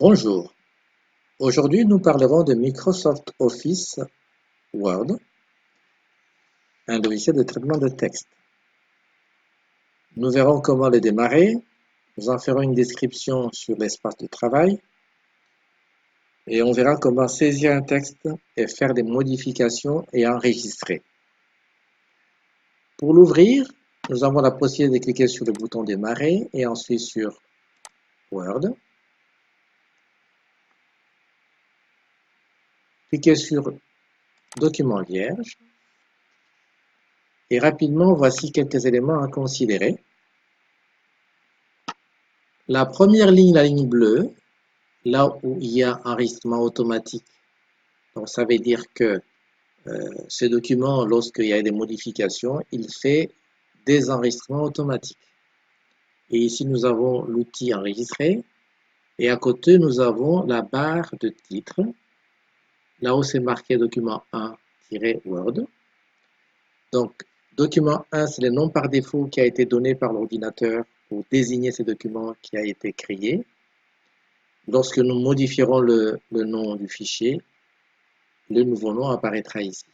Bonjour, aujourd'hui nous parlerons de Microsoft Office Word, un logiciel de traitement de texte. Nous verrons comment le démarrer, nous en ferons une description sur l'espace de travail et on verra comment saisir un texte et faire des modifications et enregistrer. Pour l'ouvrir, nous avons la possibilité de cliquer sur le bouton démarrer et ensuite sur Word. Cliquez sur document vierge et rapidement voici quelques éléments à considérer. La première ligne, la ligne bleue, là où il y a enregistrement automatique. Donc ça veut dire que ce document, lorsqu'il y a des modifications, il fait des enregistrements automatiques. Et ici, nous avons l'outil enregistré. Et à côté, nous avons la barre de titre, là où c'est marqué document 1-Word. Donc, document 1, c'est le nom par défaut qui a été donné par l'ordinateur pour désigner ce document qui a été créé. Lorsque nous modifierons le nom du fichier, le nouveau nom apparaîtra ici.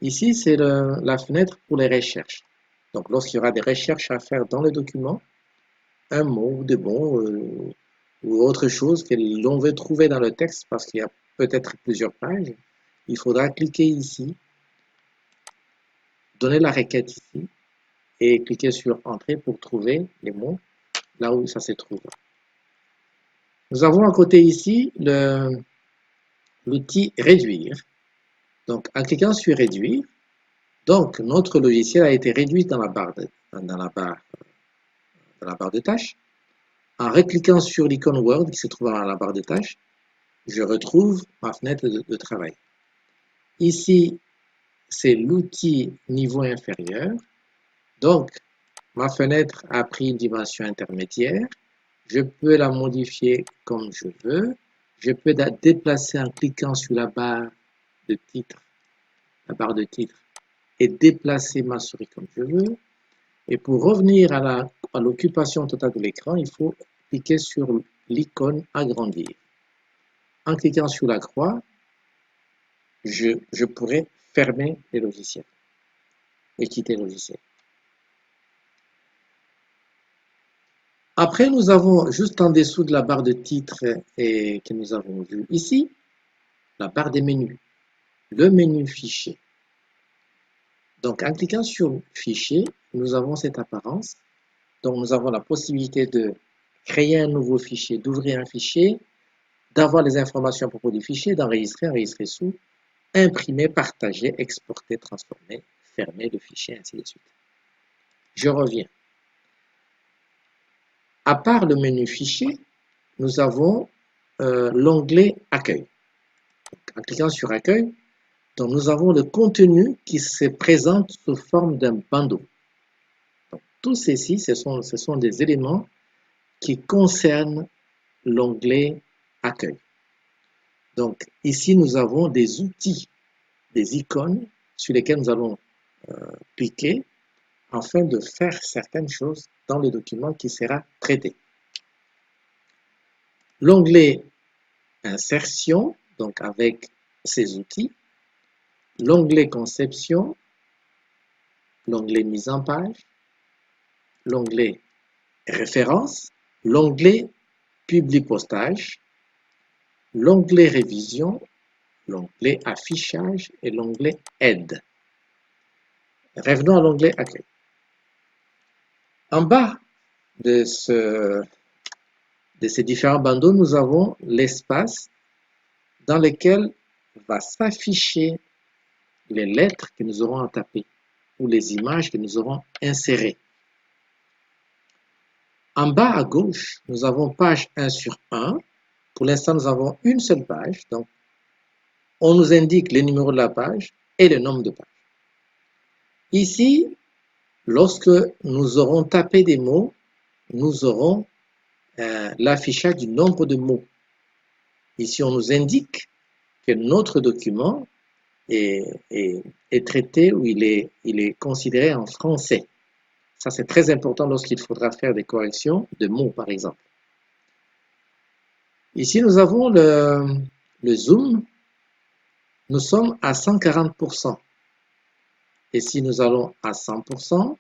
Ici, c'est la fenêtre pour les recherches. Donc, lorsqu'il y aura des recherches à faire dans le document, un mot ou des mots ou autre chose que l'on veut trouver dans le texte parce qu'il y a peut-être plusieurs pages, il faudra cliquer ici, donner la requête ici et cliquer sur Entrée pour trouver les mots là où ça se trouve. Nous avons à côté ici l'outil Réduire. Donc, en cliquant sur Réduire, donc notre logiciel a été réduit dans la barre de tâches. En recliquant sur l'icône Word qui se trouve dans la barre de tâches, je retrouve ma fenêtre de travail. Ici, c'est l'outil niveau inférieur. Donc, ma fenêtre a pris une dimension intermédiaire. Je peux la modifier comme je veux. Je peux la déplacer en cliquant sur la barre de titre, et déplacer ma souris comme je veux. Et pour revenir à l'occupation totale de l'écran, il faut cliquer sur l'icône agrandir. En cliquant sur la croix, je pourrais fermer les logiciels et quitter le logiciel. Après, nous avons juste en dessous de la barre de titre et que nous avons vu ici, la barre des menus, le menu fichier. Donc, en cliquant sur fichier, nous avons cette apparence. Donc, nous avons la possibilité de créer un nouveau fichier, d'ouvrir un fichier, d'avoir les informations à propos du fichier, d'enregistrer, enregistrer sous, imprimer, partager, exporter, transformer, fermer le fichier, ainsi de suite. Je reviens. À part le menu fichier, nous avons l'onglet accueil. En cliquant sur accueil, donc nous avons le contenu qui se présente sous forme d'un bandeau. Donc, tout ceci, ce sont des éléments qui concernent l'onglet accueil. Donc ici, nous avons des outils, des icônes sur lesquelles nous allons cliquer afin de faire certaines choses dans le document qui sera traité. L'onglet insertion, donc avec ces outils, l'onglet conception, l'onglet mise en page, l'onglet référence, l'onglet publipostage, l'onglet révision, l'onglet affichage et l'onglet aide. Revenons à l'onglet accueil. En bas de ces différents bandeaux, nous avons l'espace dans lequel va s'afficher les lettres que nous aurons à taper ou les images que nous aurons insérées. En bas à gauche, nous avons page 1 sur 1. Pour l'instant, nous avons une seule page. Donc, on nous indique le numéro de la page et le nombre de pages. Ici, lorsque nous aurons tapé des mots, nous aurons l'affichage du nombre de mots. Ici, on nous indique que notre document est traité ou il est considéré en français. Ça, c'est très important lorsqu'il faudra faire des corrections de mots, par exemple. Ici, nous avons le zoom. Nous sommes à 140%. Et si nous allons à 100%,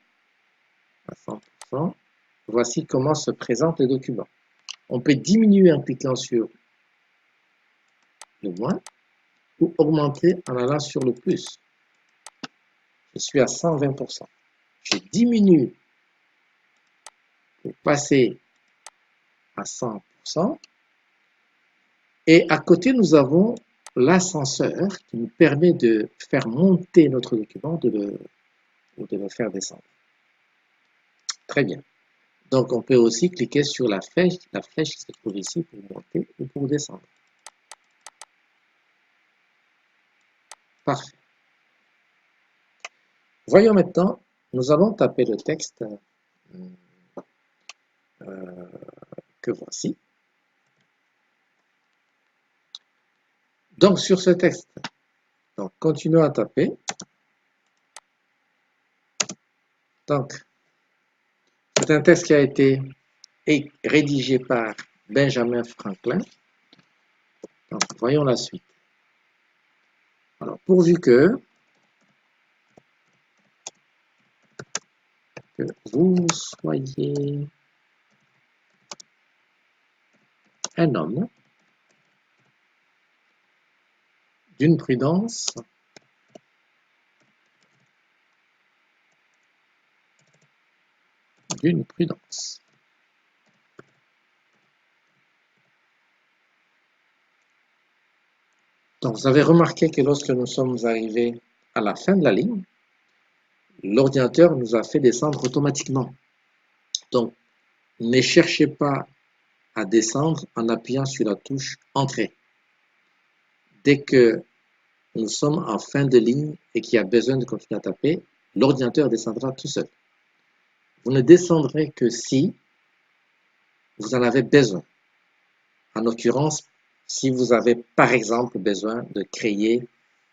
voici comment se présente le document. On peut diminuer en cliquant sur le moins ou augmenter en allant sur le plus. Je suis à 120%. Je diminue pour passer à 100%. Et à côté, nous avons l'ascenseur qui nous permet de faire monter notre document ou de le faire descendre. Très bien. Donc, on peut aussi cliquer sur la flèche qui se trouve ici pour monter ou pour descendre. Parfait. Voyons maintenant, nous allons taper le texte que voici. Donc, sur ce texte, donc, continuons à taper. Donc, c'est un texte qui a été rédigé par Benjamin Franklin. Donc, voyons la suite. Alors, pourvu que vous soyez un homme d'une prudence Donc, vous avez remarqué que lorsque nous sommes arrivés à la fin de la ligne, l'ordinateur nous a fait descendre automatiquement. Donc, ne cherchez pas à descendre en appuyant sur la touche Entrée. Dès que nous sommes en fin de ligne et qu'il y a besoin de continuer à taper, l'ordinateur descendra tout seul. Vous ne descendrez que si vous en avez besoin. En l'occurrence, si vous avez par exemple besoin de créer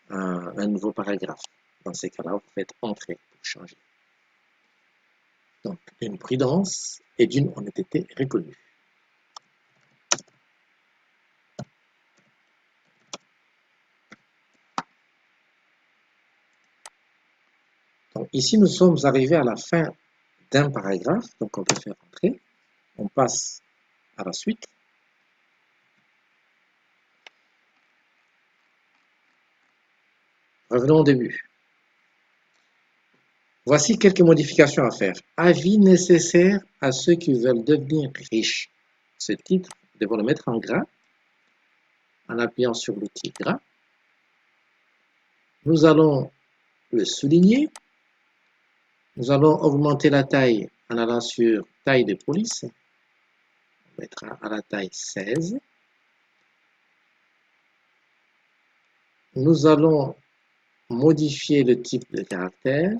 un nouveau paragraphe. Dans ces cas-là, vous faites Entrée pour changer. Donc, d'une prudence et d'une honnêteté reconnue. Donc, ici, nous sommes arrivés à la fin d'un paragraphe, donc on peut faire Entrée. On passe à la suite. Revenons au début. Voici quelques modifications à faire. Avis nécessaire à ceux qui veulent devenir riches. Ce titre, nous devons le mettre en gras en appuyant sur l'outil gras. Nous allons le souligner. Nous allons augmenter la taille en allant sur taille de police. On mettra à la taille 16. Nous allons modifier le type de caractère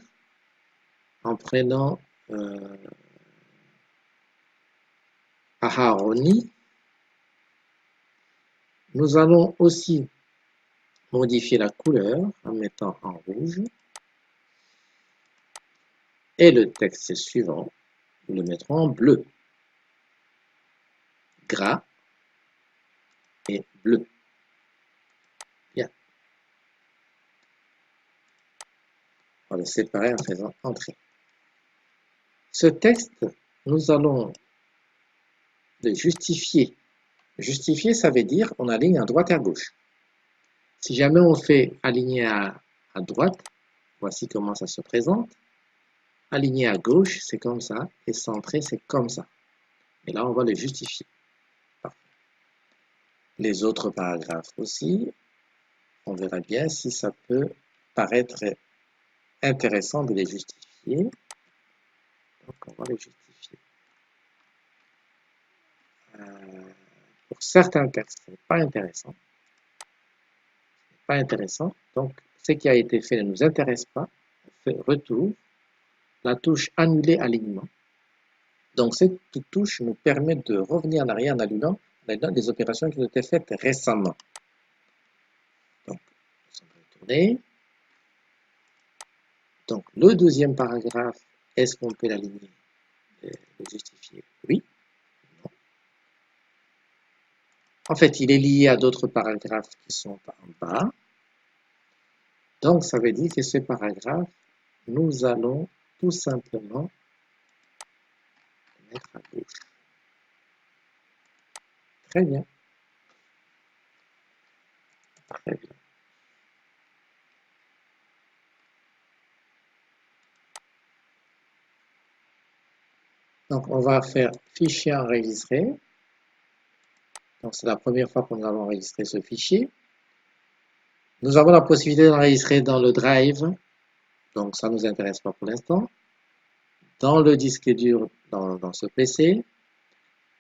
en prenant Aharoni. Nous allons aussi modifier la couleur en mettant en rouge. Et le texte suivant, nous le mettrons en bleu. Gras et bleu. Bien. On va le séparer en faisant Entrée. Ce texte, nous allons le justifier. Justifier, ça veut dire on aligne à droite et à gauche. Si jamais on fait aligner à droite, voici comment ça se présente. Aligné à gauche, c'est comme ça, et centré, c'est comme ça. Et là, on va le justifier. Les autres paragraphes aussi, on verra bien si ça peut paraître intéressant de les justifier. Donc, on va les justifier. Pour certains textes, ce n'est pas intéressant. Pas intéressant. Donc, ce qui a été fait ne nous intéresse pas. On fait retour. La touche Annuler alignement. Donc, cette touche nous permet de revenir en arrière en allulant des opérations qui ont été faites récemment. Donc, on va retourner. Donc, le deuxième paragraphe, est-ce qu'on peut l'aligner, le justifier? Oui. Non. En fait, il est lié à d'autres paragraphes qui sont en bas. Donc, ça veut dire que ce paragraphe, nous allons tout simplement le mettre à gauche. Très bien. Très bien. Donc, on va faire fichier enregistré. Donc, c'est la première fois qu'on va enregistrer ce fichier. Nous avons la possibilité d'enregistrer dans le drive. Donc, ça ne nous intéresse pas pour l'instant. Dans le disque dur, dans ce PC.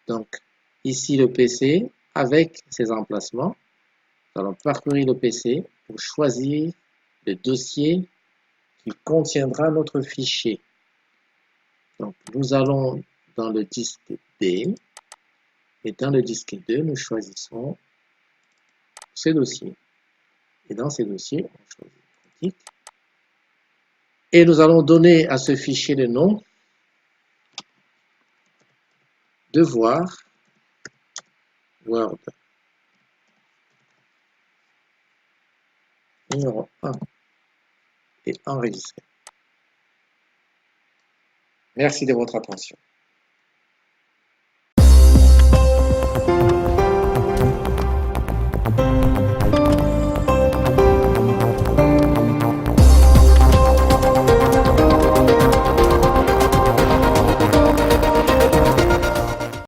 Donc, ici le PC avec ses emplacements. Nous allons parcourir le PC pour choisir le dossier qui contiendra notre fichier. Donc, nous allons dans le disque D et dans le disque 2, nous choisissons ce dossier. Et dans ces dossiers, on choisit pratique. Et nous allons donner à ce fichier le nom devoir Word numéro 1 et enregistrer. Merci de votre attention.